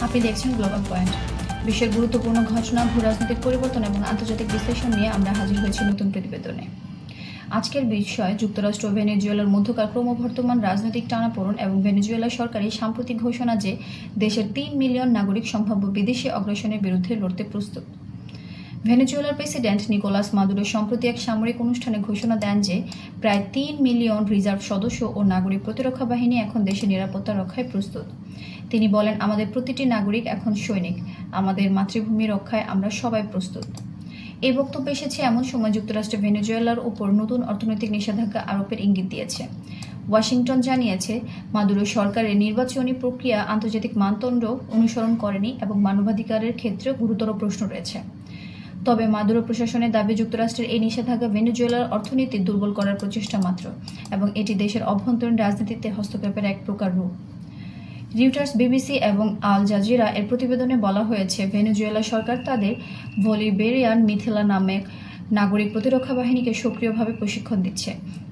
আপনি দেখছেন global point. বিশ্বের গুরুত্বপূর্ণ ঘটনা, ভূরাজনৈতিক পরিবর্তন এবং আন্তর্জাতিক বিশ্লেষণ নিয়ে আমরা হাজির হয়েছি নতুন প্রতিবেদনে। আজকের বিষয় যুক্তরাষ্ট্র ও ভেনেজুয়েলার মধ্যকার ক্রমবর্ধমান রাজনৈতিক টানাপোড়েন এবং ভেনেজুয়েলা সরকারের সাম্প্রতিক ঘোষণা যে দেশের ৩ মিলিয়ন নাগরিক সম্ভাব্য বিদেশি অগ্রাসনের বিরুদ্ধে লড়তে প্রস্তুত। ভেনেজুয়েলার প্রেসিডেন্ট নিকোলাস মাদুরো সম্প্রতি এক সামরিক অনুষ্ঠানে ঘোষণা দেন যে প্রায় ৩ মিলিয়ন রিজার্ভ সদস্য ও নাগরিক প্রতিরক্ষা বাহিনী এখন দেশের নিরাপত্তা রক্ষায় প্রস্তুত। তিনি বলেন, আমাদের প্রতিটি নাগরিক এখন সৈনিক, আমাদের মাতৃভূমি রক্ষায় আমরা সবাই প্রস্তুত। এই বক্তব্য এসেছে এমন সময় যুক্তরাষ্ট্র ভেনেজুয়েলার উপর নতুন অর্থনৈতিক নিষেধাজ্ঞা আরোপের ইঙ্গিত দিয়েছে। ওয়াশিংটন জানিয়েছে, মাদুরো সরকারের নির্বাচনী প্রক্রিয়া আন্তর্জাতিক মানদণ্ড অনুসরণ করেনি এবং মানবাধিকারের ক্ষেত্রে গুরুতর প্রশ্ন রয়েছে। তবে মাদুরো প্রশাসনের দাবি, যুক্তরাষ্ট্রের এই নিষেধাজ্ঞা ভেনেজুয়েলার অর্থনীতি দুর্বল করার প্রচেষ্টা মাত্র এবং এটি দেশের অভ্যন্তরীণ রাজনীতিতে হস্তক্ষেপের এক প্রকার রূপ। রিউটার্স, বিবিসি এবং আল জাজিরা এর প্রতিবেদনে বলা হয়েছে, ভেনেজুয়েলা সরকার তাদের বলিবেরিয়ান মিথিলা নামে নাগরিক প্রতিরক্ষা বাহিনীকে সক্রিয়ভাবে প্রশিক্ষণ দিচ্ছে।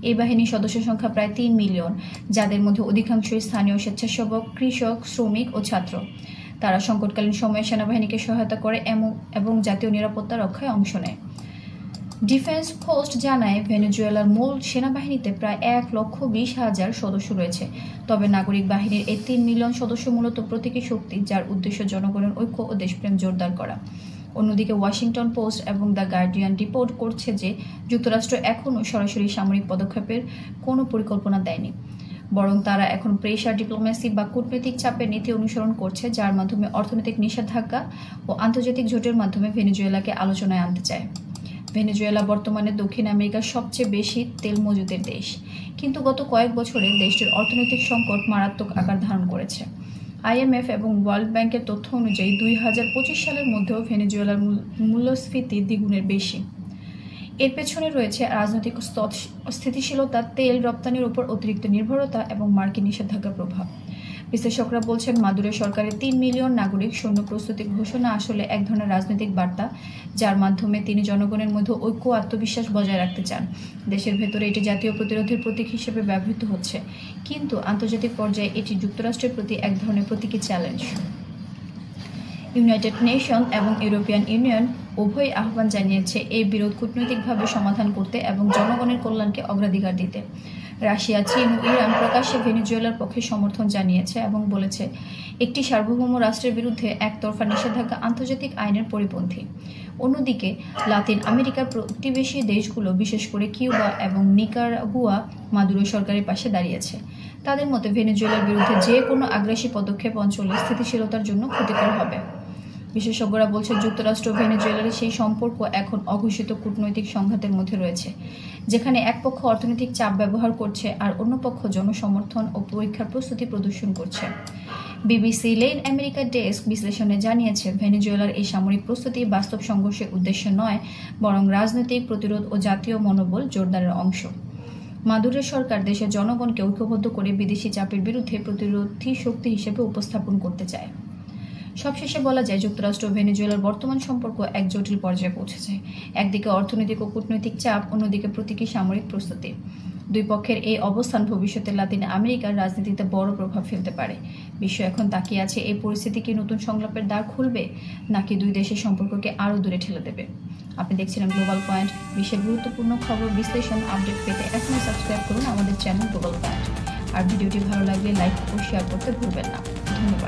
এই বাহিনীর সদস্য সংখ্যা প্রায় ৩ মিলিয়ন, যাদের মধ্যে অধিকাংশই স্থানীয় স্বেচ্ছাসেবক, কৃষক, শ্রমিক ও ছাত্র। তারা সংকটকালীন সময়ে সেনাবাহিনীকে সহায়তা করে এবং জাতীয় নিরাপত্তা রক্ষায় অংশ নেয়। ডিফেন্স পোস্ট জানায়, ভেনেজুয়েলার মূল সেনাবাহিনীতে প্রায় ১,২০,০০০ সদস্য রয়েছে। তবে নাগরিক বাহিনীর এই ৩ মিলিয়ন সদস্য মূলত প্রতীকী শক্তি, যার উদ্দেশ্য জনগণের ঐক্য ও দেশপ্রেম জোরদার করা। অন্যদিকে ওয়াশিংটন পোস্ট এবং দ্য গার্ডিয়ান রিপোর্ট করছে যে যুক্তরাষ্ট্র এখনও সরাসরি সামরিক পদক্ষেপের কোনো পরিকল্পনা দেয়নি, বরং তারা এখন প্রেশার ডিপ্লোমেসি বা কূটনৈতিক চাপের নীতি অনুসরণ করছে, যার মাধ্যমে অর্থনৈতিক নিষেধাজ্ঞা ও আন্তর্জাতিক জোটের মাধ্যমে ভেনেজুয়েলাকে আলোচনায় আনতে চায়। ভেনেজুয়েলা বর্তমানে দক্ষিণ আমেরিকার সবচেয়ে বেশি তেল মজুদের দেশ, কিন্তু গত কয়েক বছরে দেশটির অর্থনৈতিক সংকট মারাত্মক আকার ধারণ করেছে। IMF এবং ওয়ার্ল্ড ব্যাংকের তথ্য অনুযায়ী ২০২৫ সালের মধ্যেও ভেনেজুয়েলার মূল্যস্ফীতি দ্বিগুণের বেশি। এর পেছনে রয়েছে রাজনৈতিক অস্থিতিশীলতা, তেল রপ্তানির উপর অতিরিক্ত নির্ভরতা এবং মার্কিন নিষেধাজ্ঞার প্রভাব। বিশ্লেষকরা বলছেন, মাদুরো সরকারের ৩ মিলিয়ন নাগরিক সৈন্য প্রস্তুতির ঘোষণা আসলে এক ধরনের রাজনৈতিক বার্তা, যার মাধ্যমে তিনি জনগণের মধ্যে ঐক্য ও আত্মবিশ্বাস বজায় রাখতে চান। দেশের ভেতরে এটি জাতীয় প্রতিরোধের প্রতীক হিসেবে ব্যবহৃত হচ্ছে, কিন্তু আন্তর্জাতিক পর্যায়ে এটি যুক্তরাষ্ট্রের প্রতি এক ধরনের প্রতীকী চ্যালেঞ্জ। ইউনাইটেড নেশন এবং ইউরোপিয়ান ইউনিয়ন উভয়ই আহ্বান জানিয়েছে এই বিরোধ কূটনৈতিকভাবে সমাধান করতে এবং জনগণের কল্যাণকে অগ্রাধিকার দিতে। রাশিয়া, চীন ও ইরান প্রকাশ্যে ভেনেজুয়েলার পক্ষে সমর্থন জানিয়েছে এবং বলেছে, একটি সার্বভৌম রাষ্ট্রের বিরুদ্ধে একতরফা নিষেধাজ্ঞা আন্তর্জাতিক আইনের পরিপন্থী। অন্যদিকে লাতিন আমেরিকার প্রতিবেশী দেশগুলো, বিশেষ করে কিউবা এবং নিকারাগুয়া, মাদুরো সরকারের পাশে দাঁড়িয়েছে। তাদের মতে, ভেনেজুয়েলার বিরুদ্ধে যে কোনো আগ্রাসী পদক্ষেপ অঞ্চলের স্থিতিশীলতার জন্য ক্ষতিকর হবে। বিশেষজ্ঞরা বলছেন, যুক্তরাষ্ট্র ও ভেনেজুয়েলার সেই সম্পর্ক এখন অঘোষিত কূটনৈতিক সংঘাতের মধ্যে রয়েছে, যেখানে এক পক্ষ অর্থনৈতিক চাপ ব্যবহার করছে আর অন্য পক্ষ জনসমর্থন ও পরীক্ষার প্রস্তুতি প্রদর্শন করছে। বিবিসি লেন আমেরিকা ডেস্ক বিশ্লেষণে জানিয়েছে, ভেনেজুয়েলার এই সামরিক প্রস্তুতি বাস্তব সংঘর্ষের উদ্দেশ্য নয়, বরং রাজনৈতিক প্রতিরোধ ও জাতীয় মনোবল জোরদারের অংশ। মাদুরো সরকার দেশের জনগণকে ঐক্যবদ্ধ করে বিদেশি চাপের বিরুদ্ধে প্রতিরোধী শক্তি হিসেবে উপস্থাপন করতে চায়। সবশেষে বলা যায়, যুক্তরাষ্ট্র ও ভেনেজুয়েলার বর্তমান সম্পর্ক এক জটিল পর্যায়ে পৌঁছেছে। একদিকে অর্থনৈতিক ও কূটনৈতিক চাপ, অন্যদিকে প্রতীকী সামরিক প্রস্তুতি। দুই পক্ষের এই অবস্থান ভবিষ্যতে লাতিন আমেরিকার রাজনীতিতে বড় প্রভাব ফেলতে পারে। বিশ্ব এখন তাকিয়ে আছে, এই পরিস্থিতি কি নতুন সংলাপের দ্বার খুলবে, নাকি দুই দেশের সম্পর্ককে আরও দূরে ঠেলে দেবে। আপনি দেখছিলেন গ্লোবাল পয়েন্ট। বিশ্বের গুরুত্বপূর্ণ খবর, বিশ্লেষণ, আপডেট পেতে এখনই সাবস্ক্রাইব করুন আমাদের চ্যানেল গ্লোবাল পয়েন্ট। আর ভিডিওটি ভালো লাগলে লাইক ও শেয়ার করতে ভুলবেন না। ধন্যবাদ।